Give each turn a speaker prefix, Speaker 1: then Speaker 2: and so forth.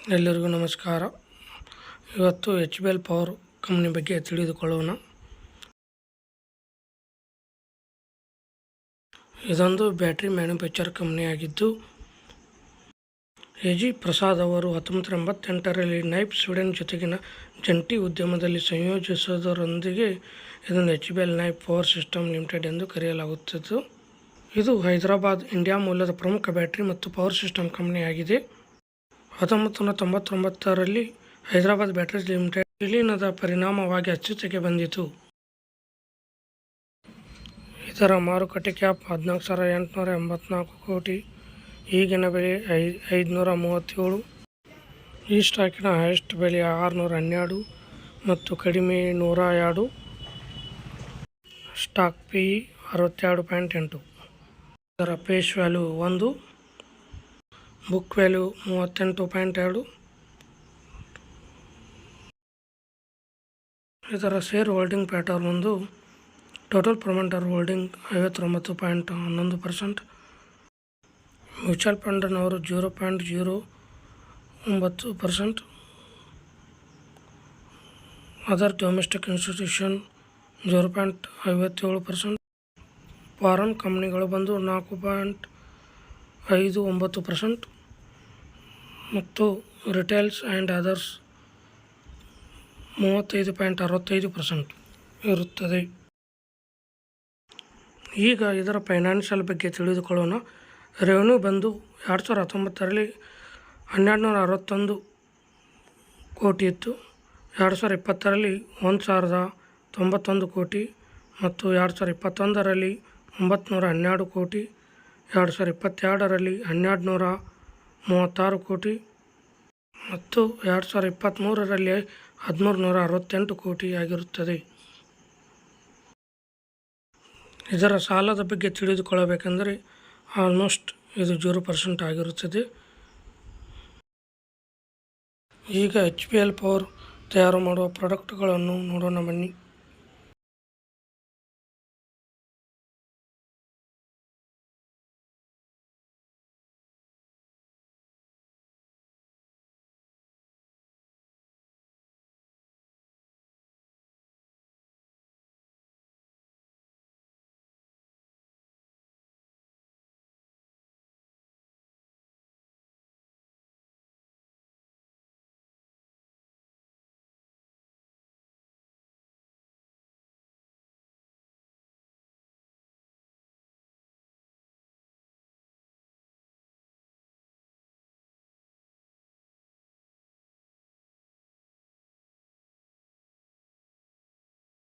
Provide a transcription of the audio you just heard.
Speaker 1: ಎಲ್ಲರಿಗೂ ನಮಸ್ಕಾರ. ಇವತ್ತು HBL ಪವರ್ ಕಂಪ್ನಿ ಬಗ್ಗೆ ತಿಳಿದುಕೊಳ್ಳೋಣ. ಇದೊಂದು ಬ್ಯಾಟ್ರಿ ಮ್ಯಾನುಫ್ಯಾಕ್ಚರ್ ಕಂಪ್ನಿಯಾಗಿದ್ದು ಎ.ಜಿ. ಪ್ರಸಾದ್ ಅವರು 1988ರಲ್ಲಿ ನೈಪ್ ಸ್ವೀಡನ್ ಜೊತೆಗಿನ ಜಂಟಿ ಉದ್ಯಮದಲ್ಲಿ ಸಂಯೋಜಿಸುವುದರೊಂದಿಗೆ ಇದನ್ನು HBL ನೈಪ್ ಪವರ್ ಸಿಸ್ಟಮ್ ಲಿಮಿಟೆಡ್ ಎಂದು ಕರೆಯಲಾಗುತ್ತಿತ್ತು. ಇದು ಹೈದರಾಬಾದ್, ಇಂಡಿಯಾ ಮೂಲದ ಪ್ರಮುಖ ಬ್ಯಾಟರಿ ಮತ್ತು ಪವರ್ ಸಿಸ್ಟಮ್ ಕಂಪನಿಯಾಗಿದೆ. 1999ರಲ್ಲಿ ಹೈದರಾಬಾದ್ ಬ್ಯಾಟರೀಸ್ ಲಿಮಿಟೆಡ್ ವಿಲೀನದ ಪರಿಣಾಮವಾಗಿ ಅಸ್ತಿತ್ವಕ್ಕೆ ಬಂದಿತು. ಇದರ ಮಾರುಕಟ್ಟೆ ಕ್ಯಾಪ್ 14,884 ಕೋಟಿ, ಈಗಿನ ಬೆಲೆ 537. ಈ ಸ್ಟಾಕಿನ ಹೈಯೆಸ್ಟ್ ಬೆಲೆ 612 ಮತ್ತು ಕಡಿಮೆ 102. Stock PE 62.8. ಇದರ ಫೇಸ್ ವ್ಯಾಲ್ಯೂ 1, ಬುಕ್ ವ್ಯಾಲ್ಯೂ 38.2. ಇದರ ಶೇರ್ ಹೋಲ್ಡಿಂಗ್ ಪ್ಯಾಟರ್ನ್ ಒಂದು ಟೋಟಲ್ ಪ್ರೊಮೋಟರ್ ಹೋಲ್ಡಿಂಗ್ 59.11%, ಮ್ಯೂಚುವಲ್ ಫಂಡ್ನವರು 0.09%, ಅದರ್ ಡೊಮೆಸ್ಟಿಕ್ ಇನ್ಸ್ಟಿಟ್ಯೂಷನ್ 0.57%, ಫಾರಿನ್ ಕಂಪನಿಗಳು ಬಂದು 4.59% ಮತ್ತು ರಿಟೇಲ್ಸ್ ಆ್ಯಂಡ್ ಅದರ್ಸ್ 35.65% ಇರುತ್ತದೆ. ಈಗ ಇದರ ಫೈನಾನ್ಷಿಯಲ್ ಬಗ್ಗೆ ತಿಳಿದುಕೊಳ್ಳೋಣ. ರೆವೆನ್ಯೂ ಬಂದು 2019ರಲ್ಲಿ 1261 ಕೋಟಿ ಇತ್ತು, 2020ರಲ್ಲಿ 1091 ಕೋಟಿ ಮತ್ತು 2021ರಲ್ಲಿ 912 ಕೋಟಿ, 2022ರಲ್ಲಿ 1236 ಕೋಟಿ ಮತ್ತು 2023ರಲ್ಲಿ 1368 ಕೋಟಿ ಆಗಿರುತ್ತದೆ. ಇದರ ಸಾಲದ ಬಗ್ಗೆ ತಿಳಿದುಕೊಳ್ಳಬೇಕೆಂದರೆ ಆಲ್ಮೋಸ್ಟ್ ಇದು 0% ಆಗಿರುತ್ತದೆ. ಈಗ HBL ಪವರ್ ತಯಾರು ಮಾಡುವ ಪ್ರಾಡಕ್ಟ್ಗಳನ್ನು ನೋಡೋಣ ಬನ್ನಿ.